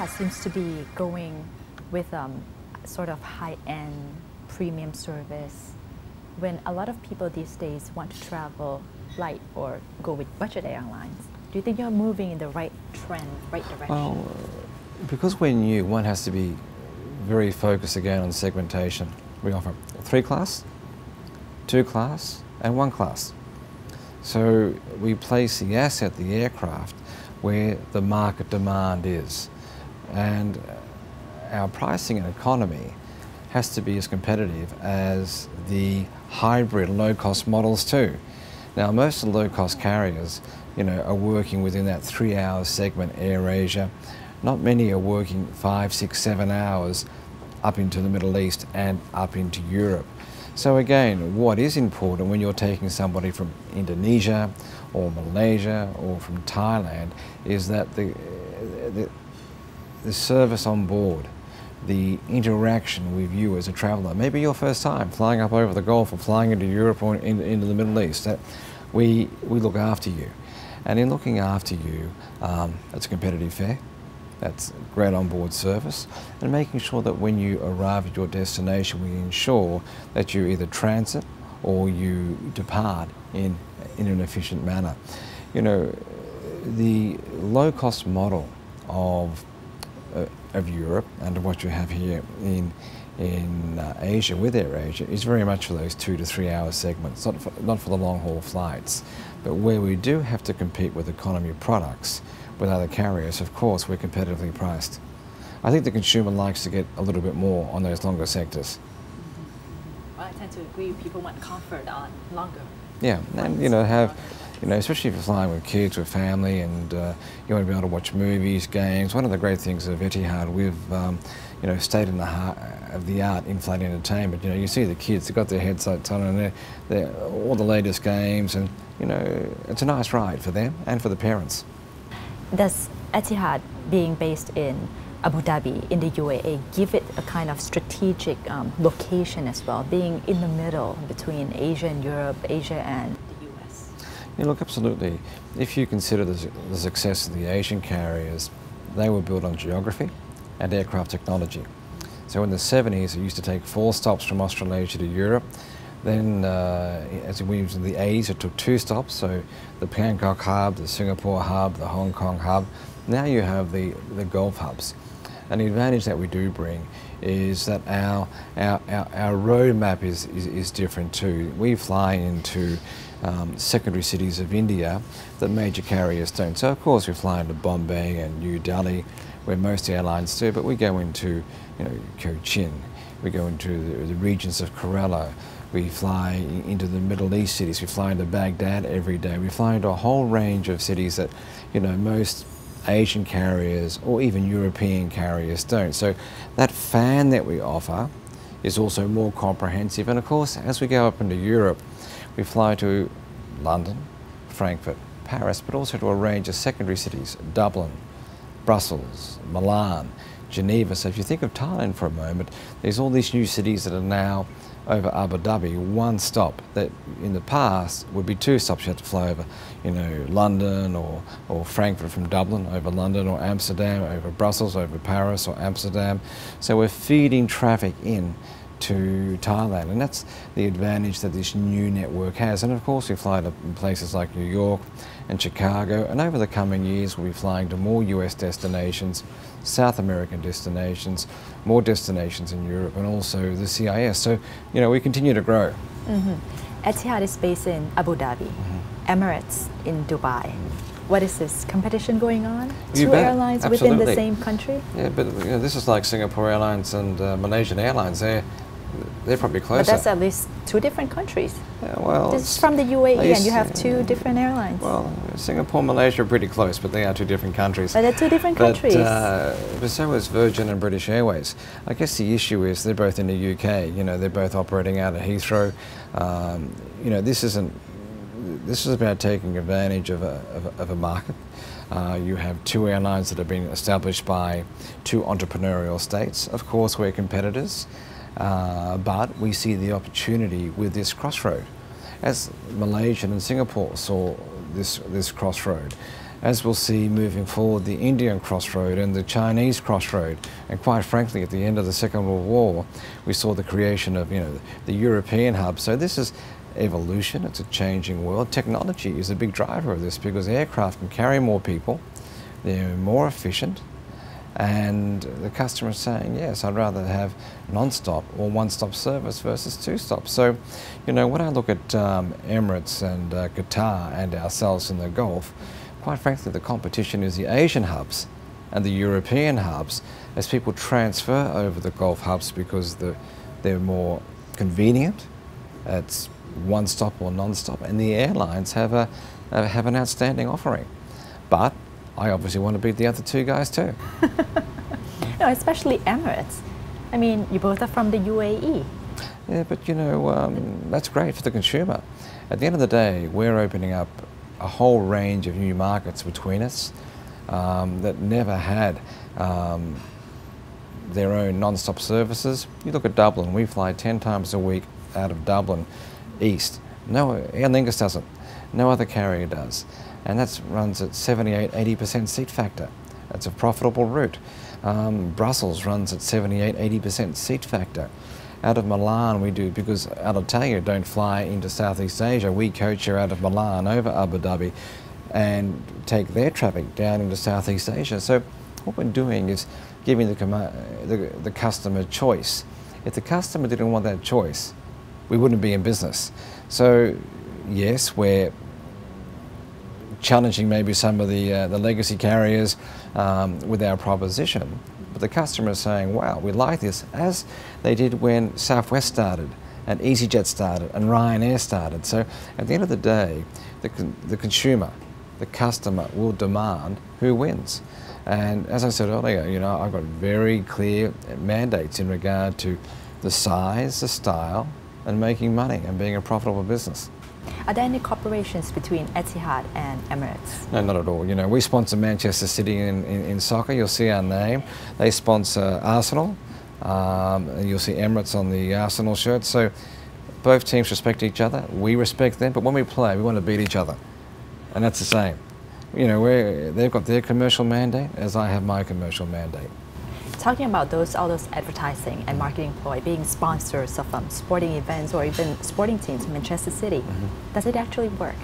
Etihad seems to be going with sort of high-end premium service when a lot of people these days want to travel light or go with budget airlines. Do you think you're moving in the right trend, right direction? Well, because we're new, one has to be very focused again on segmentation. We offer 3 class, 2 class, and 1 class. So we place the asset, the aircraft, where the market demand is. And our pricing and economy has to be as competitive as the hybrid low-cost models too. Now, most of the low-cost carriers, are working within that 3-hour segment, AirAsia. Not many are working 5, 6, 7 hours up into the Middle East and up into Europe. So again, what is important when you're taking somebody from Indonesia or Malaysia or from Thailand is that the service on board, the interaction with you as a traveller, maybe your first time flying up over the Gulf or flying into Europe or into the Middle East, that we look after you. And in looking after you, it's a competitive fare, that's great on-board service, and making sure that when you arrive at your destination, we ensure that you either transit or you depart in an efficient manner. The low-cost model of Europe and what you have here in Asia with AirAsia is very much for those 2 to 3 hour segments, not for the long-haul flights. But where we do have to compete with economy products with other carriers, of course, we're competitively priced. I think the consumer likes to get a little bit more on those longer sectors. Well, I tend to agree. People want comfort on longer. Yeah, and especially if you're flying with kids, with family, and you want to be able to watch movies, games. One of the great things of Etihad, we've state of the art in-flight entertainment. You see the kids, they've got their headsets on, and they're all the latest games, and it's a nice ride for them and for the parents. Does Etihad, being based in Abu Dhabi in the UAE, give it a kind of strategic location as well, being in the middle between Asia and Europe, Asia and the US? Look, absolutely. If you consider the success of the Asian carriers, they were built on geography and aircraft technology. So in the 70s, it used to take 4 stops from Australasia to Europe. Then as we moved into the 80s, it took 2 stops, so the Bangkok hub, the Singapore hub, the Hong Kong hub. Now you have the Gulf hubs. And the advantage that we do bring is that our roadmap is different too. We fly into secondary cities of India that major carriers don't. So of course we fly into Bombay and New Delhi, where most airlines do, but we go into Cochin, we go into the regions of Kerala, we fly into the Middle East cities, we fly into Baghdad every day, we fly into a whole range of cities that most Asian carriers or even European carriers don't. So that fan that we offer is also more comprehensive, and of course as we go up into Europe, we fly to London, Frankfurt, Paris, but also to a range of secondary cities, Dublin, Brussels, Milan, Geneva. So if you think of Thailand for a moment, there's all these new cities that are now over Abu Dhabi, 1 stop that in the past would be 2 stops. You had to fly over, London or Frankfurt from Dublin, over London or Amsterdam, over Brussels, over Paris or Amsterdam. So we're feeding traffic in to Thailand, and that's the advantage that this new network has. And of course we fly to places like New York and Chicago, and over the coming years we'll be flying to more US destinations, South American destinations, more destinations in Europe, and also the CIS. So we continue to grow. Etihad is based in Abu Dhabi, Emirates in Dubai. What is this, competition going on? Two airlines within the same country? Yeah, but this is like Singapore Airlines and Malaysian Airlines. They're probably closer. But that's at least 2 different countries. Yeah, well, this is from the UAE, and you have 2 different airlines. Well, Singapore and Malaysia are pretty close, but they are 2 different countries. But they're 2 different countries. But so is Virgin and British Airways. I guess the issue is they're both in the UK. They're both operating out of Heathrow. This is about taking advantage of a market. You have 2 airlines that have been established by 2 entrepreneurial states. Of course, we're competitors, but we see the opportunity with this crossroad. As Malaysia and Singapore saw this crossroad, as we'll see moving forward the Indian crossroad and the Chinese crossroad. And quite frankly, at the end of the Second World War, we saw the creation of, the European hub. So this is evolution, it's a changing world. Technology is a big driver of this because aircraft can carry more people, they're more efficient, and the customer is saying, yes, I'd rather have non-stop or one-stop service versus two stops. So, when I look at Emirates and Qatar and ourselves in the Gulf, quite frankly, the competition is the Asian hubs and the European hubs as people transfer over the Gulf hubs because they're more convenient. It's one-stop or non-stop, and the airlines have an outstanding offering. But I obviously want to beat the other two guys too. No, especially Emirates. I mean, you both are from the UAE. Yeah, but that's great for the consumer. At the end of the day, we're opening up a whole range of new markets between us that never had their own non-stop services. You look at Dublin, we fly 10 times a week out of Dublin east. No, Aer Lingus doesn't. No other carrier does. And that runs at 78–80% seat factor. That's a profitable route. Brussels runs at 78–80% seat factor. Out of Milan we do, because Alitalia don't fly into Southeast Asia, we coach her out of Milan over Abu Dhabi and take their traffic down into Southeast Asia. So what we're doing is giving the customer choice. If the customer didn't want that choice, we wouldn't be in business. So yes, we're challenging maybe some of the legacy carriers with our proposition, but the customer is saying, wow, we like this, as they did when Southwest started and EasyJet started and Ryanair started. So at the end of the day, the consumer, the customer will demand who wins. And as I said earlier, I've got very clear mandates in regard to the size, the style, and making money and being a profitable business. Are there any cooperations between Etihad and Emirates? No, not at all. We sponsor Manchester City in soccer. You'll see our name. They sponsor Arsenal. You'll see Emirates on the Arsenal shirt. So both teams respect each other. We respect them. But when we play, we want to beat each other. And that's the same. They've got their commercial mandate as I have my commercial mandate. Talking about all those advertising and marketing ploy, being sponsors of sporting events or even sporting teams in Manchester City, does it actually work?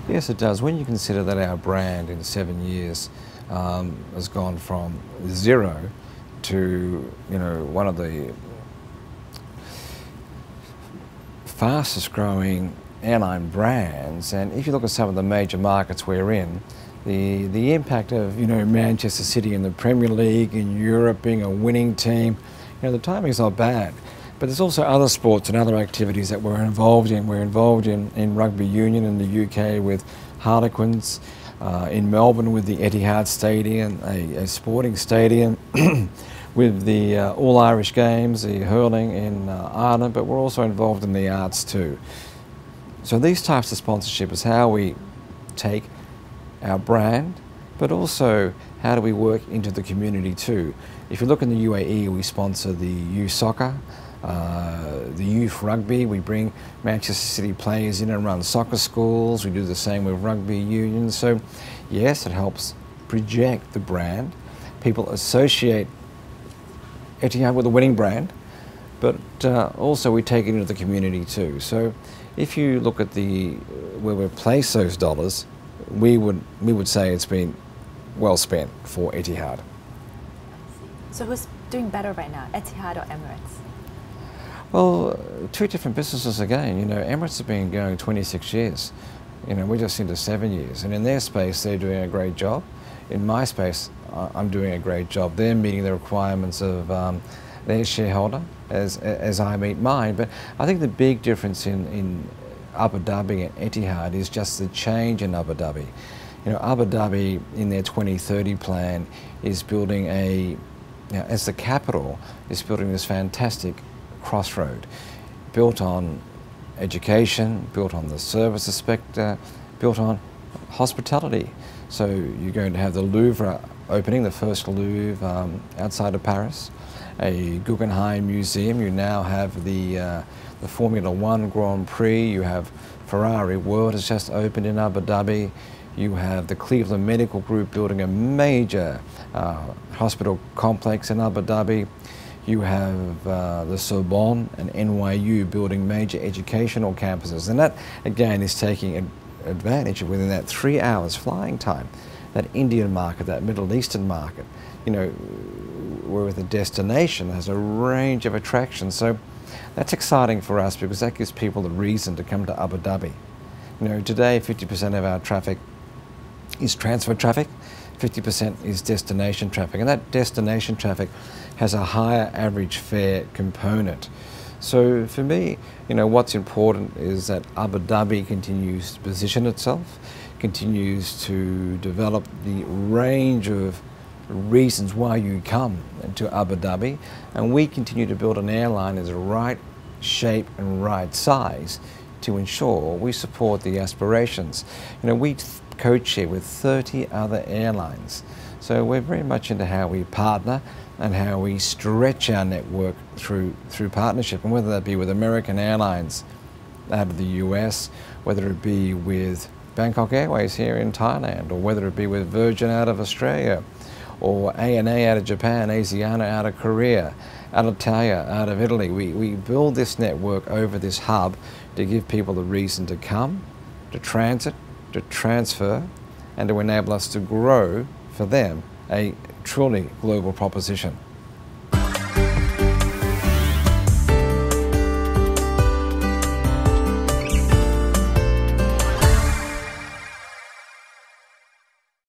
Yes, it does. When you consider that our brand in 7 years has gone from 0 to one of the fastest growing airline brands, and if you look at some of the major markets we're in, the impact of Manchester City in the Premier League, in Europe, being a winning team, the timing's not bad. But there's also other sports and other activities that we're involved in. We're involved in rugby union in the UK with Harlequins, in Melbourne with the Etihad Stadium, a sporting stadium, with the All Irish Games, the hurling in Ireland, but we're also involved in the arts too. So these types of sponsorship is how we take our brand, but also how do we work into the community too. If you look in the UAE, we sponsor the youth soccer, the youth rugby. We bring Manchester City players in and run soccer schools. We do the same with rugby unions. So yes, it helps project the brand. People associate Etihad with a winning brand, but also we take it into the community too. So if you look at where we place those dollars, we would say it's been well spent for Etihad. So who's doing better right now, Etihad or Emirates? Well, two different businesses again. Emirates have been going 26 years. We're just into 7 years, and in their space they're doing a great job. In my space, I'm doing a great job. They're meeting the requirements of their shareholder as I meet mine. But I think the big difference in Abu Dhabi and Etihad is just the change in Abu Dhabi. Abu Dhabi in their 2030 plan is building as the capital, is building this fantastic crossroad built on education, built on the services sector, built on hospitality. So you're going to have the Louvre opening, the first Louvre outside of Paris, a Guggenheim Museum. You now have the Formula One Grand Prix. You have Ferrari World has just opened in Abu Dhabi. You have the Cleveland Medical Group building a major hospital complex in Abu Dhabi. You have the Sorbonne and NYU building major educational campuses. And that, again, is taking advantage of within that 3 hours flying time, that Indian market, that Middle Eastern market, you know, where the destination has a range of attractions. So that's exciting for us because that gives people the reason to come to Abu Dhabi. You know, today 50% of our traffic is transfer traffic, 50% is destination traffic, and that destination traffic has a higher average fare component. So for me, you know, what's important is that Abu Dhabi continues to position itself, continues to develop the range of reasons why you come to Abu Dhabi, and we continue to build an airline that's the right shape and right size to ensure we support the aspirations. You know, we co-chair with 30 other airlines, so we're very much into how we partner and how we stretch our network through partnership, and whether that be with American Airlines out of the US, whether it be with Bangkok Airways here in Thailand, or whether it be with Virgin out of Australia, or ANA out of Japan, ASEAN out of Korea, Alitalia out of Italy. We build this network over this hub to give people the reason to come, to transit, to transfer, and to enable us to grow for them a truly global proposition.